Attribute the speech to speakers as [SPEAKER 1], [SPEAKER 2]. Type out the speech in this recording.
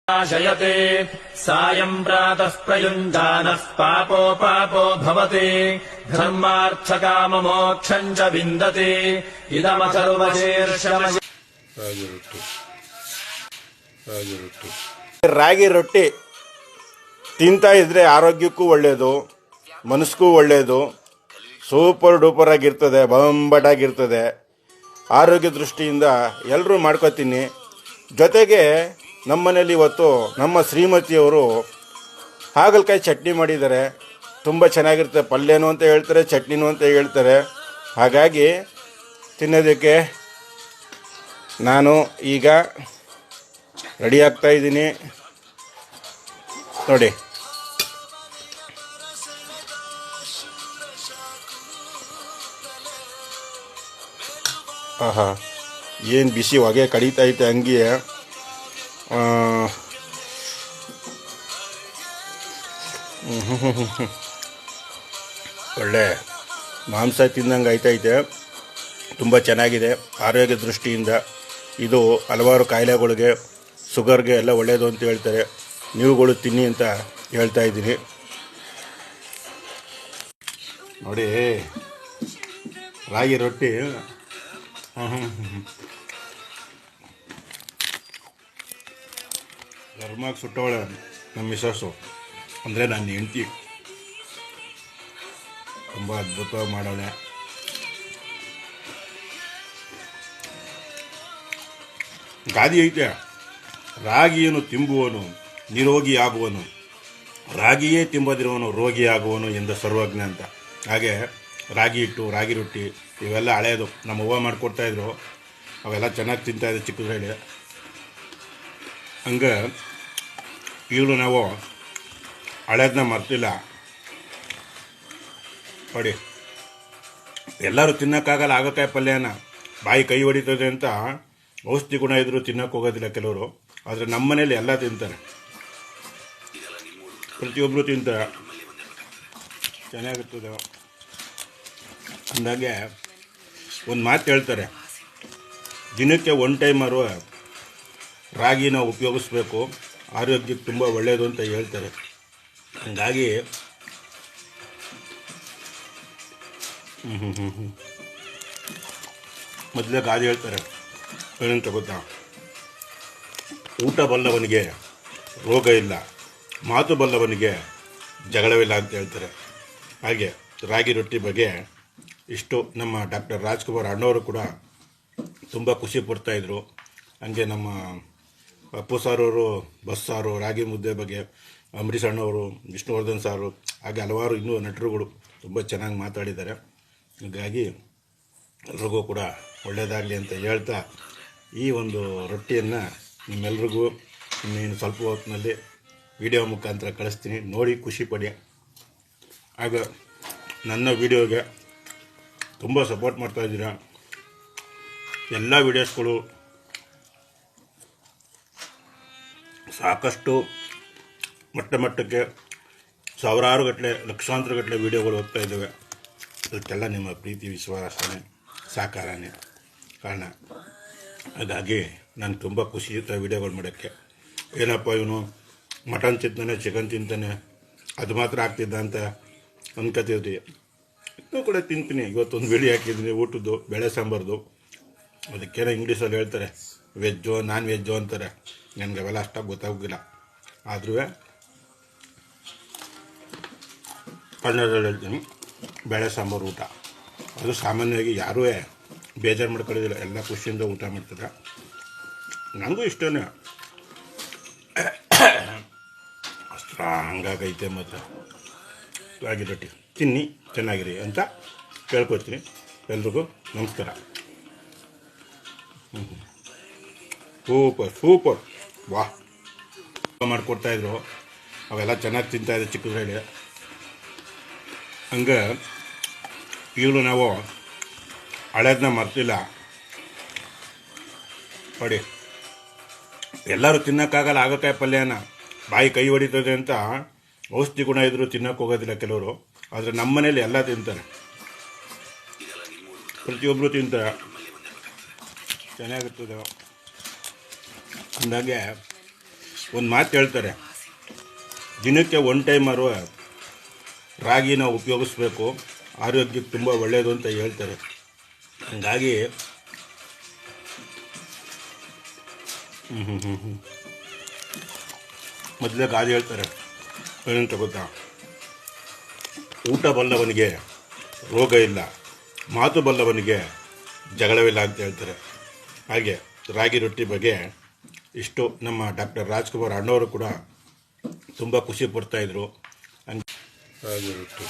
[SPEAKER 1] नाशयते सायं प्रातः प्रयुञ्जानः पापो पापो भवति धर्मार्थकाममोक्षम् च विन्दति इदमथर्वशीर्षम
[SPEAKER 2] ರಾಗಿ ರೊಟ್ಟಿ ತಿಂತಾ ಇದ್ರೆ ಆರೋಗ್ಯಕ್ಕೂ ಒಳ್ಳೆಯದು, ಮನಸ್ಸಿಗೂ ಒಳ್ಳೆಯದು, ಸೂಪರ್ ಡೂಪರ್ ಆಗಿರ್ತದೆ, ಬಂಬಟಾಗಿರ್ತದೆ. ಆರೋಗ್ಯ ದೃಷ್ಟಿಯಿಂದ ಎಲ್ಲರೂ ಮಾಡ್ಕೊತೀನಿ. ಜೊತೆಗೆ ನಮ್ಮನೇಲಿ ಇವತ್ತು ನಮ್ಮ ಶ್ರೀಮತಿಯವರು ಹಾಗಲಕಾಯಿ ಚಟ್ನಿ ಮಾಡಿದ್ದಾರೆ. ತುಂಬ ಚೆನ್ನಾಗಿರುತ್ತೆ. ಪಲ್ಯನೂ ಅಂತ ಹೇಳ್ತಾರೆ, ಚಟ್ನಿನೂ ಅಂತ ಹೇಳ್ತಾರೆ. ಹಾಗಾಗಿ ತಿನ್ನೋದಕ್ಕೆ ನಾನು ಈಗ ರೆಡಿ ಆಗ್ತಾ ಇದ್ದೀನಿ. ನೋಡಿ, ಆಹಾ, ಏನು ಬಿಸಿ ಹೊಗೆ ಕಡಿತಾ ಐತೆ. ಹಂಗೆ ಒಳ್ಳೆ ಮಾಂಸ ತಿಂದಂಗೆ ಐತೈತೆ. ತುಂಬ ಚೆನ್ನಾಗಿದೆ. ಆರೋಗ್ಯ ದೃಷ್ಟಿಯಿಂದ ಇದು ಹಲವಾರು ಕಾಯಿಲೆಗಳಿಗೆ, ಶುಗರ್ಗೆ ಎಲ್ಲ ಒಳ್ಳೆಯದು ಅಂತ ಹೇಳ್ತಾರೆ. ನೀವುಗಳು ತಿನ್ನಿ ಅಂತ ಹೇಳ್ತಾ ಇದ್ದೀನಿ. ನೋಡಿ, ರಾಗಿ ರೊಟ್ಟಿ ಗರ್ಮಾಗಿ ಸುಟ್ಟವಳೆ ನಮ್ಮ ಮಿಸಸ್ಸು, ಅಂದರೆ ನನ್ನ ಹೆಂಡತಿ. ತುಂಬ ಅದ್ಭುತವಾಗಿ ಮಾಡೋಳೆ. ಗಾದಿ ಐತೆ, ರಾಗಿಯನ್ನು ತಿಂಬುವನು ನಿರೋಗಿಯಾಗುವನು, ರಾಗಿಯೇ ತಿಂಬದಿರುವನು ರೋಗಿಯಾಗುವನು ಎಂದ ಸರ್ವಜ್ಞ ಅಂತ. ಹಾಗೆ ರಾಗಿ ಹಿಟ್ಟು, ರಾಗಿ ರೊಟ್ಟಿ ಇವೆಲ್ಲ ಹಳೆಯದು. ನಮ್ಮ ಅವ್ವ ಮಾಡಿಕೊಡ್ತಾಯಿದ್ರು. ಅವೆಲ್ಲ ಚೆನ್ನಾಗಿ ತಿಂತಾಯಿದ್ದೆ ಚಿಕ್ಕದ್ರಲ್ಲಿ. ಹಂಗೆ ಈಗಲೂ ನಾವು ಹಳೇದನ್ನ ಮರ್ತಿಲ್ಲ. ನೋಡಿ, ಎಲ್ಲರೂ ತಿನ್ನೋಕ್ಕಾಗಲ್ಲ ಹಾಗಲಕಾಯಿ ಪಲ್ಯನ. ಬಾಯಿ ಕೈ ಹೊಡಿತದೆ ಅಂತ ಔಷಧಿ ಗುಣ ಇದ್ದರೂ ತಿನ್ನೋಕೆ ಹೋಗೋದಿಲ್ಲ ಕೆಲವರು. ಆದರೆ ನಮ್ಮ ಮನೇಲಿ ಎಲ್ಲ ತಿಂತಾರೆ, ಪ್ರತಿಯೊಬ್ಬರು ತಿಂತಾರೆ, ಚೆನ್ನಾಗಿರ್ತದೆ. ಅಂದಾಗೆ ಒಂದು ಮಾತು ಹೇಳ್ತಾರೆ, ದಿನಕ್ಕೆ 1 ಟೈಮರು ರಾಗಿನ ಉಪಯೋಗಿಸ್ಬೇಕು, ಆರೋಗ್ಯಕ್ಕೆ ತುಂಬ ಒಳ್ಳೆಯದು ಅಂತ ಹೇಳ್ತಾರೆ. ಹಂಗಾಗಿ ಮೊದಲೇ ಗಾದಿ ಹೇಳ್ತಾರೆ, ಏನಂತ ಗೊತ್ತಾ? ಊಟ ಬಲ್ಲವನಿಗೆ ರೋಗ ಇಲ್ಲ, ಮಾತು ಬಲ್ಲವನಿಗೆ ಜಗಳವಿಲ್ಲ ಅಂತ ಹೇಳ್ತಾರೆ. ಹಾಗೆ ರಾಗಿ ರೊಟ್ಟಿ ಬಗ್ಗೆ ಇಷ್ಟು ನಮ್ಮ ಡಾಕ್ಟರ್ ರಾಜ್ಕುಮಾರ್ ಅಣ್ಣವರು ಕೂಡ ತುಂಬ ಖುಷಿ ಪಡ್ತಾಯಿದ್ರು. ಹಂಗೆ ನಮ್ಮ ಅಪ್ಪು ಸಾರವರು ಬಸ್ಸಾರು, ರಾಗಿ ಮುದ್ದೆ ಬಗ್ಗೆ ಅಂಬರೀಷ್ ಅಣ್ಣವರು, ವಿಷ್ಣುವರ್ಧನ್ ಸಾರು, ಹಾಗೆ ಹಲವಾರು ಇನ್ನೂ ನಟರುಗಳು ತುಂಬ ಚೆನ್ನಾಗಿ ಮಾತಾಡಿದ್ದಾರೆ. ಹೀಗಾಗಿ ಎಲ್ರಿಗೂ ಕೂಡ ಒಳ್ಳೆಯದಾಗಲಿ ಅಂತ ಹೇಳ್ತಾ ಈ ಒಂದು ರೊಟ್ಟಿಯನ್ನು ನಿಮ್ಮೆಲ್ರಿಗೂ ಇನ್ನೇನು ಸ್ವಲ್ಪ ಹೊತ್ತಿನಲ್ಲಿ ವಿಡಿಯೋ ಮುಖಾಂತರ ಕಳಿಸ್ತೀನಿ. ನೋಡಿ ಖುಷಿ ಪಡಿ. ಆಗ ನನ್ನ ವಿಡಿಯೋಗೆ ತುಂಬ ಸಪೋರ್ಟ್ ಮಾಡ್ತಾಯಿದ್ದೀರಾ. ಎಲ್ಲ ವಿಡಿಯೋಸ್ಗಳು ಸಾಕಷ್ಟು ಮಟ್ಟಕ್ಕೆ ಸಾವಿರಾರು ಗಟ್ಟಲೆ, ಲಕ್ಷಾಂತರ ಗಟ್ಟಲೆ ವಿಡಿಯೋಗಳು ಹೋಗ್ತಾ ಇದ್ದಾವೆ. ಅದಕ್ಕೆಲ್ಲ ನಿಮ್ಮ ಪ್ರೀತಿ ವಿಶ್ವಾಸನೇ ಸಾಕಾರನೇ ಕಾರಣ. ಹಾಗಾಗಿ ನಾನು ತುಂಬ ಖುಷಿ ಇರುತ್ತೆ ವಿಡಿಯೋಗಳು ಮಾಡೋಕ್ಕೆ. ಏನಪ್ಪ ಇವನು ಮಟನ್ ತಿಂತಾನೆ, ಚಿಕನ್ ತಿಂತಾನೆ, ಅದು ಮಾತ್ರ ಆಗ್ತಿದ್ದ ಅಂತ ಅನ್ಕೋತಿದ್ವಿ. ಇನ್ನೂ ಕೂಡ ತಿಂತೀನಿ. ಇವತ್ತೊಂದು ವಿಡಿಯೋ ಹಾಕಿದ್ದೀನಿ ಊಟದ್ದು, ಬೇಳೆ ಸಾಂಬಾರ್ದು. ಅದಕ್ಕೇನೋ ಇಂಗ್ಲೀಷಲ್ಲಿ ಹೇಳ್ತಾರೆ ವೆಜ್ಜು, ನಾನ್ ವೆಜ್ಜು ಅಂತಾರೆ. ನನಗೆ ಅವೆಲ್ಲ ಅಷ್ಟಾಗಿ ಗೊತ್ತಾಗೋಗಿಲ್ಲ. ಆದ್ರೂ ಕನ್ನಡದಲ್ಲಿ ಹೇಳ್ತೀನಿ, ಬೇಳೆ ಸಾಂಬಾರು ಊಟ. ಅದು ಸಾಮಾನ್ಯವಾಗಿ ಯಾರೂ ಬೇಜಾರು ಮಾಡ್ಕೊಳ್ಳೋದಿಲ್ಲ, ಎಲ್ಲ ಖುಷಿಯಿಂದ ಊಟ ಮಾಡ್ತಾರೆ. ನನಗೂ ಇಷ್ಟನೇ. ಅಸ್ತ್ರ ಹಂಗಾಗೈತೆ. ಮತ್ತು ರಾಗಿ ರೊಟ್ಟಿ ತಿನ್ನಿ, ಚೆನ್ನಾಗಿರಿ ಅಂತ ಕೇಳ್ಕೊತೀನಿ. ಎಲ್ರಿಗೂ ನಮಸ್ಕಾರ. ಸೂಪರ್ ವಾಹ್ ಮಾಡಿಕೊಡ್ತಾಯಿದ್ರು. ಅವೆಲ್ಲ ಚೆನ್ನಾಗಿ ತಿಂತಾಯಿದ್ದೆ ಚಿಕ್ಕದ್ರಲ್ಲಿ. ಹಂಗೆ ಈಗಲೂ ನಾವು ಹಳೇದನ್ನ ಮರ್ತಿಲ್ಲ. ನೋಡಿ, ಎಲ್ಲರೂ ತಿನ್ನೋಕ್ಕಾಗಲ್ಲ ಹಾಗಲಕಾಯಿ ಪಲ್ಯನ. ಬಾಯಿ ಕೈ ಹೊಡಿತದೆ ಅಂತ ಔಷಧಿ ಗುಣ ಇದ್ದರೂ ತಿನ್ನೋಕೆ ಹೋಗೋದಿಲ್ಲ ಕೆಲವರು. ಆದರೆ ನಮ್ಮ ಮನೇಲಿ ಎಲ್ಲ ತಿಂತಾರೆ, ಪ್ರತಿಯೊಬ್ಬರು ತಿಂತಾರೆ, ಚೆನ್ನಾಗಿರ್ತದೆ. ಅಂದಾಗೆ ಒಂದು ಮಾತು ಹೇಳ್ತಾರೆ, ದಿನಕ್ಕೆ 1 ಟೈಮರು ರಾಗಿನ ಉಪಯೋಗಿಸ್ಬೇಕು, ಆರೋಗ್ಯಕ್ಕೆ ತುಂಬ ಒಳ್ಳೆಯದು ಅಂತ ಹೇಳ್ತಾರೆ. ಹಂಗಾಗಿ ಮೊದಲೇ ಗಾದೆ ಹೇಳ್ತಾರೆ, ಏನಂತ ಗೊತ್ತಾ, ಊಟ ಬಲ್ಲವನಿಗೆ ರೋಗ ಇಲ್ಲ, ಮಾತು ಬಲ್ಲವನಿಗೆ ಜಗಳವಿಲ್ಲ ಅಂತ ಹೇಳ್ತಾರೆ. ಹಾಗೆ ರಾಗಿ ರೊಟ್ಟಿ ಬಗ್ಗೆ ಇಷ್ಟು ನಮ್ಮ ಡಾಕ್ಟರ್ ರಾಜ್ಕುಮಾರ್ ಅಣ್ಣವರು ಕೂಡ ತುಂಬ ಖುಷಿ ಪಡ್ತಾಯಿದ್ರು. ರಾಗಿ ರೊಟ್ಟಿ